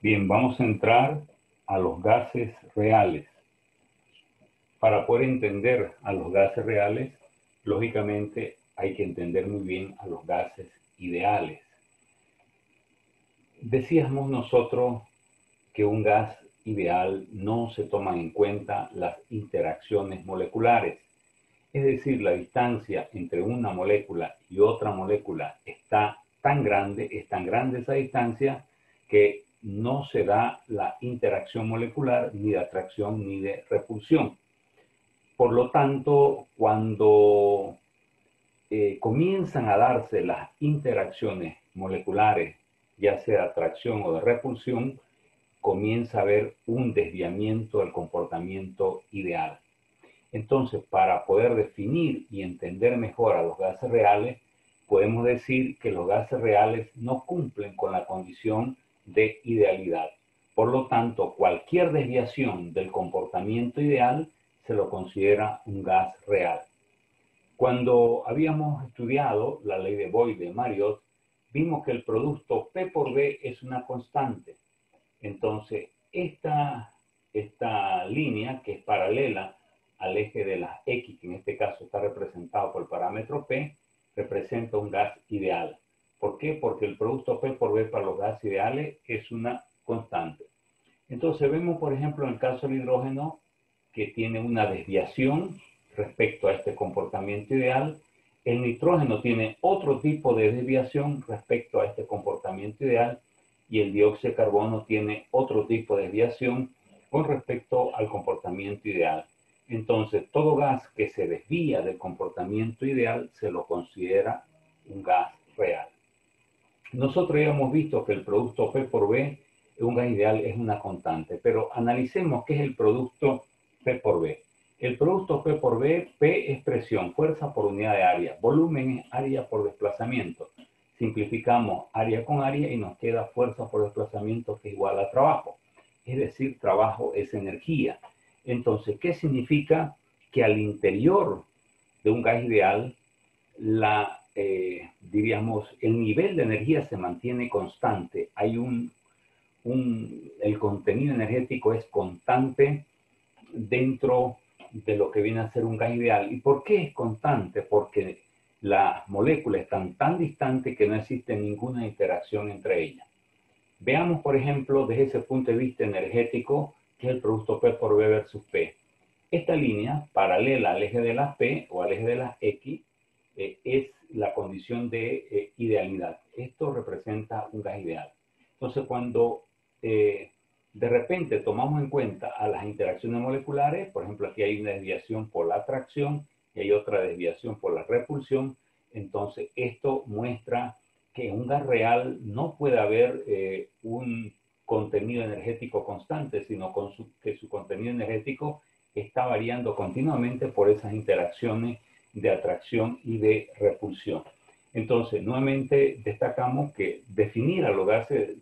Bien, vamos a entrar a los gases reales. Para poder entender a los gases reales, lógicamente hay que entender muy bien a los gases ideales. Decíamos nosotros que un gas ideal no se toman en cuenta las interacciones moleculares. Es decir, la distancia entre una molécula y otra molécula está tan grande, es tan grande esa distancia, que no se da la interacción molecular ni de atracción ni de repulsión. Por lo tanto, cuando comienzan a darse las interacciones moleculares, ya sea de atracción o de repulsión, comienza a haber un desviamiento del comportamiento ideal. Entonces, para poder definir y entender mejor a los gases reales, podemos decir que los gases reales no cumplen con la condición de idealidad. Por lo tanto, cualquier desviación del comportamiento ideal se lo considera un gas real. Cuando habíamos estudiado la ley de Boyle-Mariotte, vimos que el producto P por B es una constante. Entonces, esta línea, que es paralela al eje de las X, que en este caso está representado por el parámetro P, representa un gas ideal. ¿Por qué? Porque el producto P por B para los gases ideales es una constante. Entonces vemos, por ejemplo, en el caso del hidrógeno, que tiene una desviación respecto a este comportamiento ideal. El nitrógeno tiene otro tipo de desviación respecto a este comportamiento ideal, y el dióxido de carbono tiene otro tipo de desviación con respecto al comportamiento ideal. Entonces, todo gas que se desvía del comportamiento ideal se lo considera un gas real. Nosotros ya hemos visto que el producto P por B, un gas ideal, es una constante, pero analicemos qué es el producto P por B. El producto P por B, P es presión, fuerza por unidad de área, volumen es área por desplazamiento. Simplificamos área con área y nos queda fuerza por desplazamiento, que es igual a trabajo. Es decir, trabajo es energía. Entonces, ¿qué significa? Que al interior de un gas ideal, diríamos, el nivel de energía se mantiene constante. Hay el contenido energético es constante dentro de lo que viene a ser un gas ideal. ¿Y por qué es constante? Porque las moléculas están tan distantes que no existe ninguna interacción entre ellas. Veamos, por ejemplo, desde ese punto de vista energético, que es el producto P por B versus P. Esta línea, paralela al eje de las P o al eje de las X, es la condición de idealidad. Esto representa un gas ideal. Entonces, cuando de repente tomamos en cuenta a las interacciones moleculares, por ejemplo, aquí hay una desviación por la atracción y hay otra desviación por la repulsión, entonces esto muestra que en un gas real no puede haber un contenido energético constante, sino que su contenido energético está variando continuamente por esas interacciones de atracción y de repulsión. Entonces, nuevamente destacamos que definir a los gases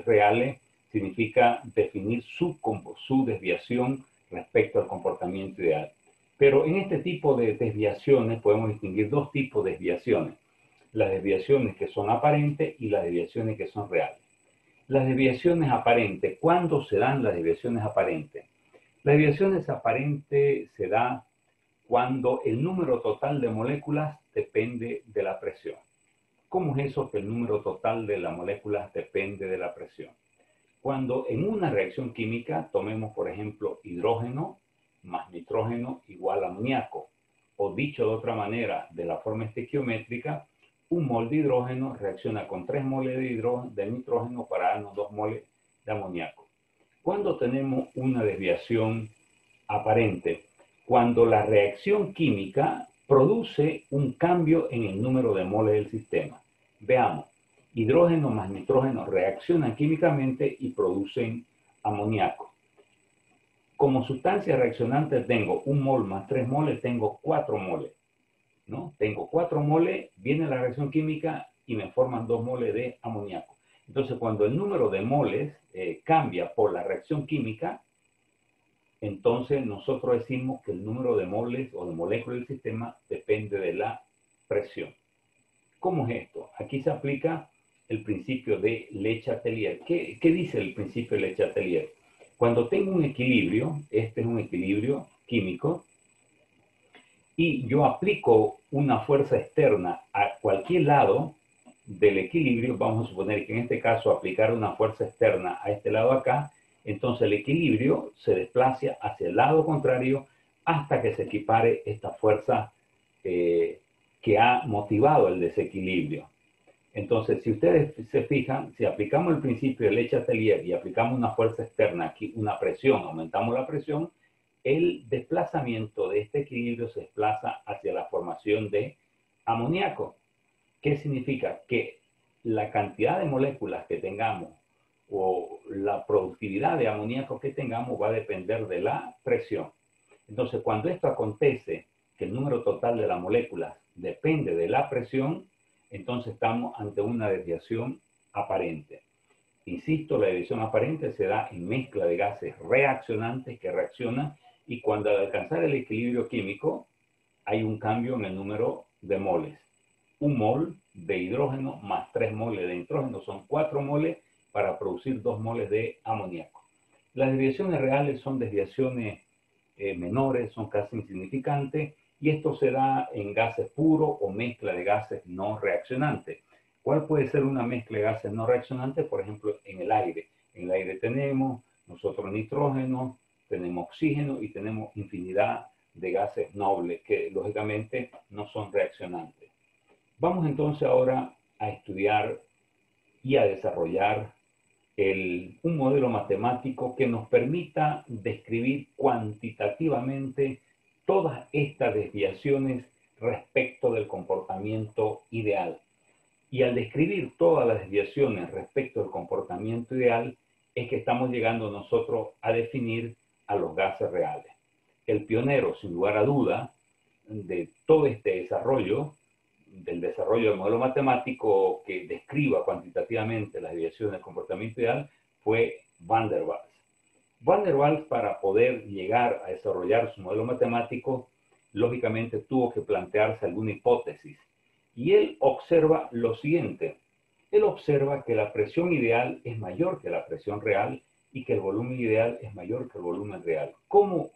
reales significa definir su desviación respecto al comportamiento ideal. Pero en este tipo de desviaciones podemos distinguir dos tipos de desviaciones: las desviaciones que son aparentes y las desviaciones que son reales. Las desviaciones aparentes, ¿cuándo se dan las desviaciones aparentes? Las desviaciones aparentes se dan cuando el número total de moléculas depende de la presión. ¿Cómo es eso que el número total de las moléculas depende de la presión? Cuando en una reacción química tomemos, por ejemplo, hidrógeno más nitrógeno igual a amoníaco, o dicho de otra manera, de la forma estequiométrica, un mol de hidrógeno reacciona con 3 moles de nitrógeno para darnos 2 moles de amoníaco. Cuando tenemos una desviación aparente, cuando la reacción química produce un cambio en el número de moles del sistema. Veamos, hidrógeno más nitrógeno reaccionan químicamente y producen amoníaco. Como sustancia reaccionante tengo un mol más 3 moles, tengo 4 moles. ¿No? Tengo 4 moles, viene la reacción química y me forman 2 moles de amoníaco. Entonces, cuando el número de moles cambia por la reacción química, entonces nosotros decimos que el número de moles o de moléculas del sistema depende de la presión. ¿Cómo es esto? Aquí se aplica el principio de Le Chatelier. ¿Qué dice el principio de Le Chatelier? Cuando tengo un equilibrio, este es un equilibrio químico, y yo aplico una fuerza externa a cualquier lado del equilibrio, vamos a suponer que en este caso aplicar una fuerza externa a este lado acá, entonces el equilibrio se desplaza hacia el lado contrario hasta que se equipare esta fuerza que ha motivado el desequilibrio. Entonces, si ustedes se fijan, si aplicamos el principio de Le Chatelier y aplicamos una fuerza externa aquí, una presión, aumentamos la presión, el desplazamiento de este equilibrio se desplaza hacia la formación de amoníaco. ¿Qué significa? Que la cantidad de moléculas que tengamos o la productividad de amoníaco que tengamos va a depender de la presión. Entonces, cuando esto acontece, que el número total de las moléculas depende de la presión, entonces estamos ante una desviación aparente. Insisto, la desviación aparente se da en mezcla de gases reaccionantes que reaccionan y cuando al alcanzar el equilibrio químico hay un cambio en el número de moles. 1 mol de hidrógeno más 3 moles de nitrógeno son 4 moles para producir 2 moles de amoníaco. Las desviaciones reales son desviaciones menores, son casi insignificantes, y esto se da en gases puros o mezcla de gases no reaccionantes. ¿Cuál puede ser una mezcla de gases no reaccionantes? Por ejemplo, en el aire. En el aire tenemos nosotros nitrógeno, tenemos oxígeno y tenemos infinidad de gases nobles que lógicamente no son reaccionantes. Vamos entonces ahora a estudiar y a desarrollar un modelo matemático que nos permita describir cuantitativamente todas estas desviaciones respecto del comportamiento ideal. Y al describir todas las desviaciones respecto del comportamiento ideal, es que estamos llegando nosotros a definir a los gases reales. El pionero, sin lugar a duda, de todo este desarrollo, del desarrollo del modelo matemático que describa cuantitativamente las desviaciones del comportamiento ideal, fue Van der Waals. Van der Waals, para poder llegar a desarrollar su modelo matemático, lógicamente tuvo que plantearse alguna hipótesis. Y él observa lo siguiente. Él observa que la presión ideal es mayor que la presión real y que el volumen ideal es mayor que el volumen real. ¿Cómo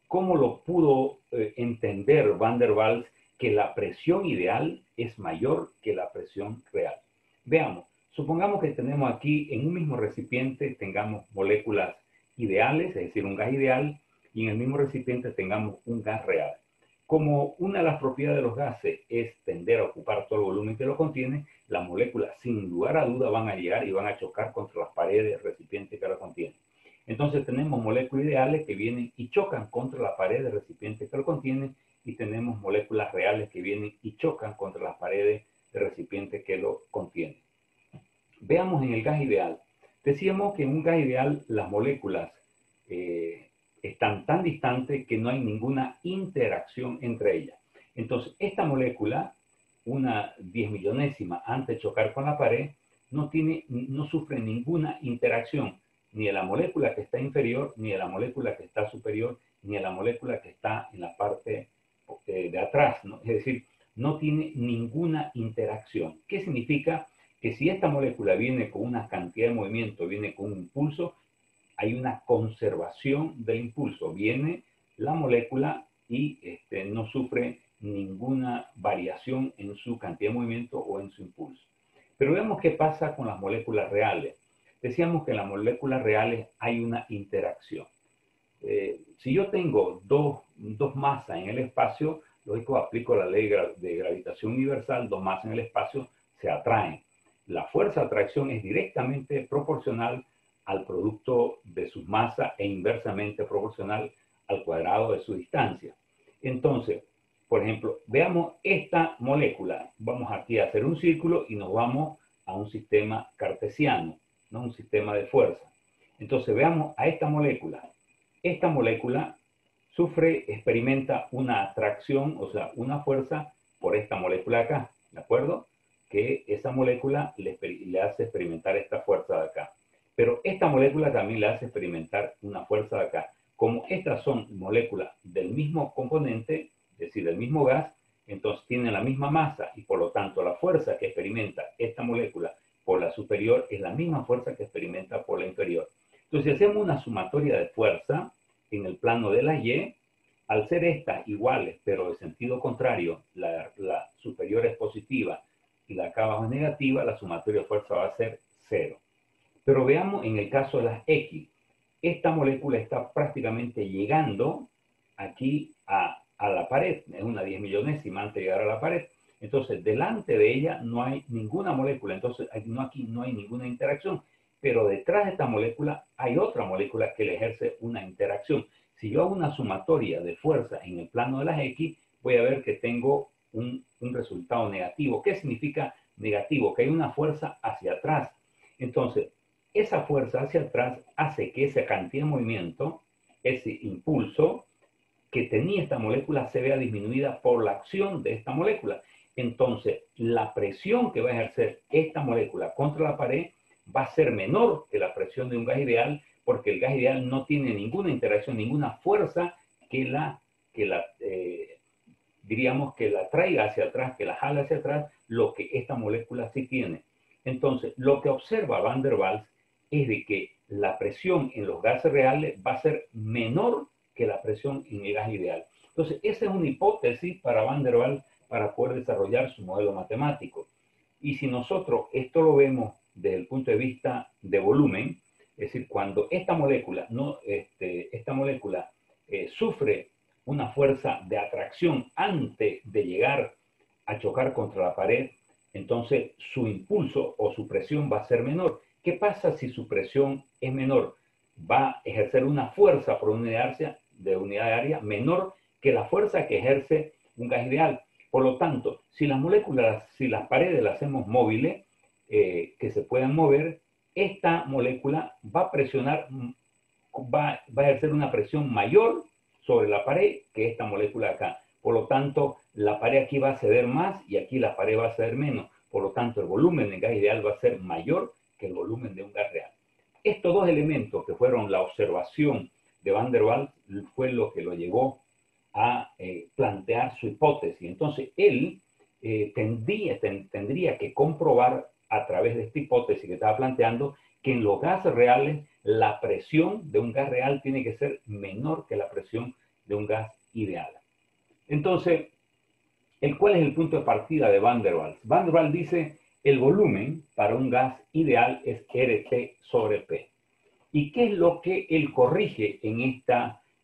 lo pudo entender Van der Waals que la presión ideal es mayor que la presión real? Veamos, supongamos que tenemos aquí en un mismo recipiente, tengamos moléculas ideales, es decir, un gas ideal, y en el mismo recipiente tengamos un gas real. Como una de las propiedades de los gases es tender a ocupar todo el volumen que lo contiene, las moléculas sin lugar a duda van a llegar y van a chocar contra las paredes del recipiente que lo contiene. Entonces tenemos moléculas ideales que vienen y chocan contra la pared del recipiente que lo contiene, y tenemos moléculas reales que vienen y chocan contra las paredes del recipiente que lo contiene. Veamos en el gas ideal. Decíamos que en un gas ideal las moléculas están tan distantes que no hay ninguna interacción entre ellas. Entonces, esta molécula, una 10 millonésima antes de chocar con la pared, no sufre ninguna interacción, ni de la molécula que está inferior, ni de la molécula que está superior, ni de la molécula que está en la parte de atrás, ¿no? Es decir, no tiene ninguna interacción. ¿Qué significa? Que si esta molécula viene con una cantidad de movimiento, viene con un impulso, hay una conservación del impulso. Viene la molécula y no sufre ninguna variación en su cantidad de movimiento o en su impulso. Pero veamos qué pasa con las moléculas reales. Decíamos que en las moléculas reales hay una interacción. Si yo tengo dos masas en el espacio, lógico, aplico la ley de gravitación universal, dos masas en el espacio se atraen. La fuerza de atracción es directamente proporcional al producto de sus masas e inversamente proporcional al cuadrado de su distancia. Entonces, por ejemplo, veamos esta molécula. Vamos aquí a hacer un círculo y nos vamos a un sistema cartesiano, ¿no? Un sistema de fuerza. Entonces, veamos a esta molécula. Esta molécula experimenta una atracción, o sea, una fuerza por esta molécula acá, ¿de acuerdo? Que esa molécula le hace experimentar esta fuerza de acá. Pero esta molécula también le hace experimentar una fuerza de acá. Como estas son moléculas del mismo componente, es decir, del mismo gas, entonces tienen la misma masa y por lo tanto la fuerza que experimenta esta molécula por la superior es la misma fuerza que experimenta por la inferior. Entonces, si hacemos una sumatoria de fuerza en el plano de la Y, al ser estas iguales, pero de sentido contrario, la superior es positiva y la acá abajo es negativa, la sumatoria de fuerza va a ser 0. Pero veamos en el caso de las X. Esta molécula está prácticamente llegando aquí a la pared, es una 10 millonésima antes de llegar a la pared. Entonces, delante de ella no hay ninguna molécula, entonces aquí no hay ninguna interacción, pero detrás de esta molécula hay otra molécula que le ejerce una interacción. Si yo hago una sumatoria de fuerza en el plano de las X, voy a ver que tengo un resultado negativo. ¿Qué significa negativo? Que hay una fuerza hacia atrás. Entonces, esa fuerza hacia atrás hace que esa cantidad de movimiento, ese impulso que tenía esta molécula, se vea disminuida por la acción de esta molécula. Entonces, la presión que va a ejercer esta molécula contra la pared va a ser menor que la presión de un gas ideal, porque el gas ideal no tiene ninguna interacción, ninguna fuerza diríamos, que la traiga hacia atrás, que la jala hacia atrás, lo que esta molécula sí tiene. Entonces, lo que observa Van der Waals es de que la presión en los gases reales va a ser menor que la presión en el gas ideal. Entonces, esa es una hipótesis para Van der Waals para poder desarrollar su modelo matemático. Y si nosotros esto lo vemos desde el punto de vista de volumen, es decir, cuando esta molécula, sufre una fuerza de atracción antes de llegar a chocar contra la pared, entonces su impulso o su presión va a ser menor. ¿Qué pasa si su presión es menor? Va a ejercer una fuerza por unidad de área menor que la fuerza que ejerce un gas ideal. Por lo tanto, si las moléculas, si las paredes las hacemos móviles, que se puedan mover, esta molécula va a presionar, va a ejercer una presión mayor sobre la pared que esta molécula acá. Por lo tanto, la pared aquí va a ceder más y aquí la pared va a ceder menos. Por lo tanto, el volumen del gas ideal va a ser mayor que el volumen de un gas real. Estos dos elementos que fueron la observación de Van der Waals fue lo que lo llevó a plantear su hipótesis. Entonces, él tendría que comprobar a través de esta hipótesis que estaba planteando que en los gases reales la presión de un gas real tiene que ser menor que la presión de un gas ideal. Entonces, ¿cuál es el punto de partida de Van der Waals? Van der Waals dice, el volumen para un gas ideal es RT sobre P. ¿Y qué es lo que él corrige en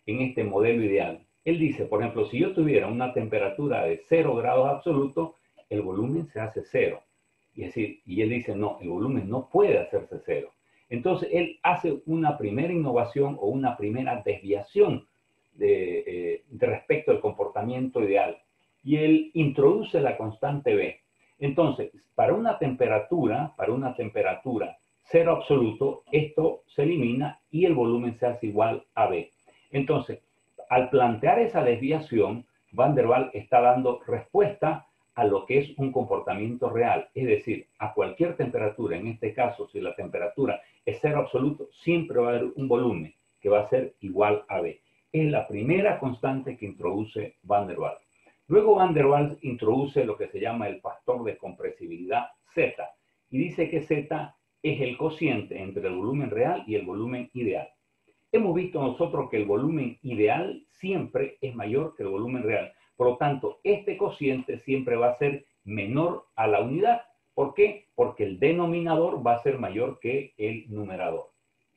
este modelo ideal? Él dice, por ejemplo, si yo tuviera una temperatura de 0 grados absolutos, el volumen se hace 0. Y él dice, no, el volumen no puede hacerse 0. Entonces, él hace una primera innovación o una primera desviación de respecto al comportamiento ideal. Y él introduce la constante B. Entonces, para una temperatura 0 absoluto, esto se elimina y el volumen se hace igual a B. Entonces, al plantear esa desviación, Van der Waals está dando respuesta a lo que es un comportamiento real, es decir, a cualquier temperatura. En este caso, si la temperatura es 0 absoluto, siempre va a haber un volumen que va a ser igual a B. Es la primera constante que introduce Van der Waals. Luego Van der Waals introduce lo que se llama el factor de compresibilidad Z y dice que Z es el cociente entre el volumen real y el volumen ideal. Hemos visto nosotros que el volumen ideal siempre es mayor que el volumen real. Por lo tanto, este cociente siempre va a ser menor a la unidad. ¿Por qué? Porque el denominador va a ser mayor que el numerador.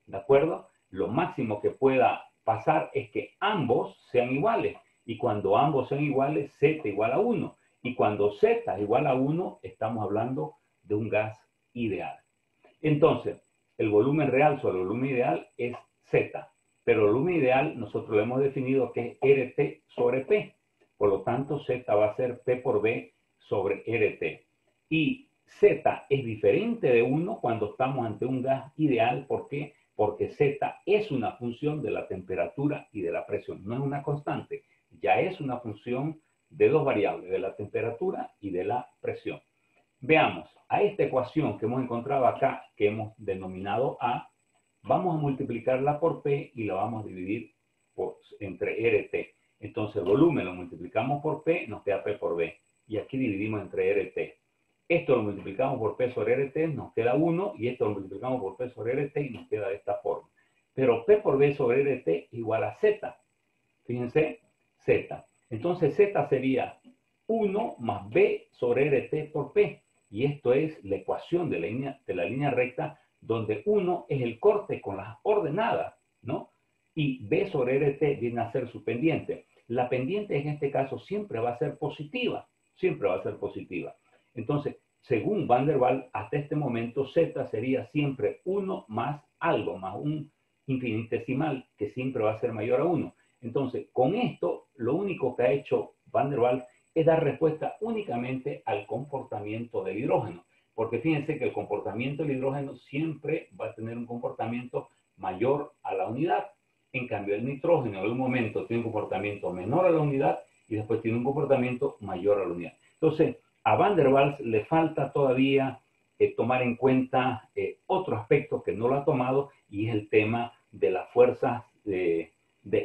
¿De acuerdo? Lo máximo que pueda pasar es que ambos sean iguales. Y cuando ambos sean iguales, Z igual a 1. Y cuando Z igual a 1, estamos hablando de un gas ideal. Entonces, el volumen real sobre el volumen ideal es Z. Pero el volumen ideal nosotros lo hemos definido que es RT sobre P. Por lo tanto, Z va a ser P por B sobre RT. Y Z es diferente de 1 cuando estamos ante un gas ideal. ¿Por qué? Porque Z es una función de la temperatura y de la presión. No es una constante. Ya es una función de dos variables, de la temperatura y de la presión. Veamos, a esta ecuación que hemos encontrado acá, que hemos denominado A, vamos a multiplicarla por P y la vamos a dividir entre RT. Entonces el volumen lo multiplicamos por P, nos queda P por B. Y aquí dividimos entre RT. Esto lo multiplicamos por P sobre RT, nos queda 1, y esto lo multiplicamos por P sobre RT y nos queda de esta forma. Pero P por B sobre RT igual a Z. Fíjense, Z. Entonces Z sería 1 más B sobre RT por P. Y esto es la ecuación de la línea recta, donde 1 es el corte con las ordenadas, ¿no? Y B sobre RT viene a ser su pendiente. La pendiente en este caso siempre va a ser positiva, siempre va a ser positiva. Entonces, según Van der Waals, hasta este momento Z sería siempre 1 más algo, más un infinitesimal que siempre va a ser mayor a 1. Entonces, con esto, lo único que ha hecho Van der Waals es dar respuesta únicamente al comportamiento del hidrógeno. Porque fíjense que el comportamiento del hidrógeno siempre va a tener un comportamiento mayor a la unidad. En cambio, el nitrógeno en un momento tiene un comportamiento menor a la unidad y después tiene un comportamiento mayor a la unidad. Entonces, a Van der Waals le falta todavía tomar en cuenta otro aspecto que no lo ha tomado, y es el tema de las fuerzas de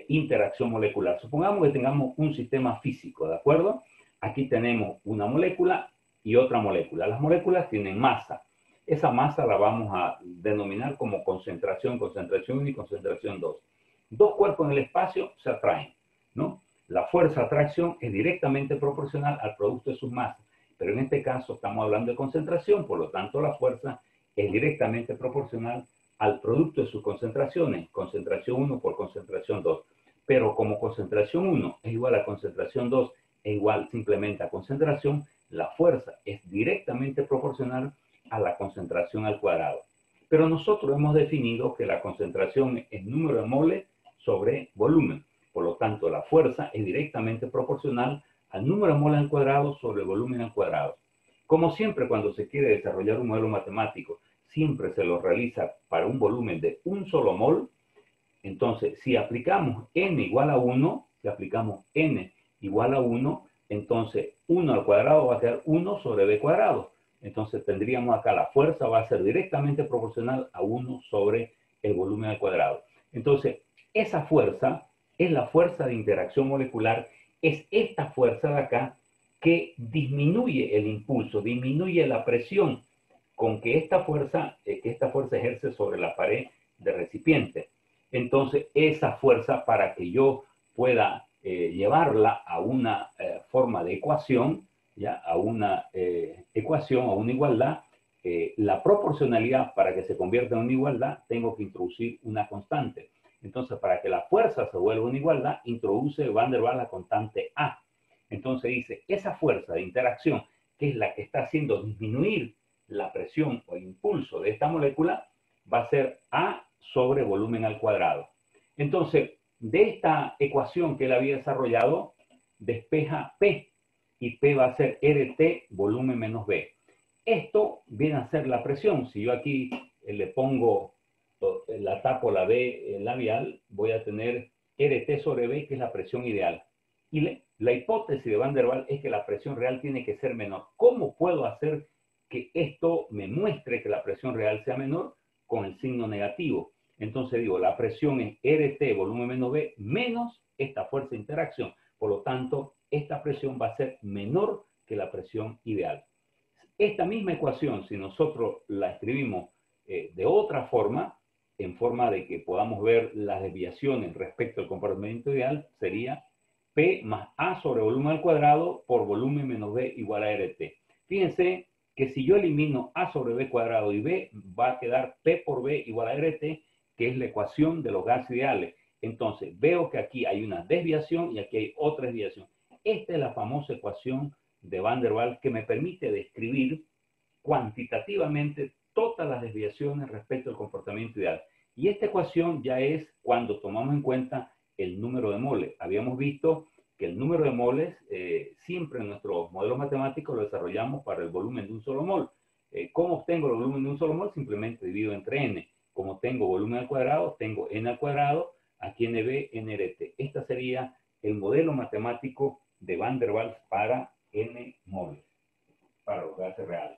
interacción molecular. Supongamos que tengamos un sistema físico, ¿de acuerdo? Aquí tenemos una molécula y otra molécula. Las moléculas tienen masa. Esa masa la vamos a denominar como concentración, concentración 1 y concentración 2. Dos cuerpos en el espacio se atraen, ¿no? La fuerza de atracción es directamente proporcional al producto de sus masas, pero en este caso estamos hablando de concentración, por lo tanto la fuerza es directamente proporcional al producto de sus concentraciones, concentración 1 por concentración 2. Pero como concentración 1 es igual a concentración 2 es igual simplemente a concentración, la fuerza es directamente proporcional a la concentración al cuadrado. Pero nosotros hemos definido que la concentración es número de moles sobre volumen. Por lo tanto, la fuerza es directamente proporcional al número de moles al cuadrado sobre el volumen al cuadrado. Como siempre, cuando se quiere desarrollar un modelo matemático, siempre se lo realiza para un volumen de un solo mol. Entonces, si aplicamos n igual a 1, si aplicamos n igual a 1, entonces 1 al cuadrado va a ser 1 sobre b cuadrado. Entonces tendríamos acá la fuerza va a ser directamente proporcional a 1 sobre el volumen al cuadrado. Entonces, esa fuerza es la fuerza de interacción molecular, es esta fuerza de acá que disminuye el impulso, disminuye la presión con que esta fuerza ejerce sobre la pared de recipiente. Entonces, esa fuerza, para que yo pueda llevarla a una forma de ecuación, ¿ya? A una ecuación, a una igualdad, la proporcionalidad, para que se convierta en una igualdad, tengo que introducir una constante. Entonces, para que la fuerza se vuelva una igualdad, introduce Van der Waals la constante A. Entonces dice, esa fuerza de interacción, que es la que está haciendo disminuir la presión o impulso de esta molécula, va a ser A sobre volumen al cuadrado. Entonces, de esta ecuación que él había desarrollado, despeja P, y P va a ser RT volumen menos B. Esto viene a ser la presión. Si yo aquí le pongo, la tapo la B labial, voy a tener RT sobre B, que es la presión ideal. Y la hipótesis de Van der Waals es que la presión real tiene que ser menor. ¿Cómo puedo hacer que esto me muestre que la presión real sea menor? Con el signo negativo. Entonces digo, la presión es RT volumen menos B menos esta fuerza de interacción. Por lo tanto, esta presión va a ser menor que la presión ideal. Esta misma ecuación, si nosotros la escribimos de otra forma, en forma de que podamos ver las desviaciones respecto al comportamiento ideal, sería P más A sobre volumen al cuadrado por volumen menos B igual a RT. Fíjense que si yo elimino A sobre B cuadrado y B, va a quedar P por B igual a RT, que es la ecuación de los gases ideales. Entonces, veo que aquí hay una desviación y aquí hay otra desviación. Esta es la famosa ecuación de Van der Waals que me permite describir cuantitativamente todas las desviaciones respecto al comportamiento ideal. Y esta ecuación ya es cuando tomamos en cuenta el número de moles. Habíamos visto que el número de moles siempre en nuestros modelos matemáticos lo desarrollamos para el volumen de un solo mol. ¿Cómo obtengo el volumen de un solo mol? Simplemente divido entre n. Como tengo volumen al cuadrado, tengo n al cuadrado, aquí nb, nRT. Este sería el modelo matemático de Van der Waals para n moles, para los gases reales.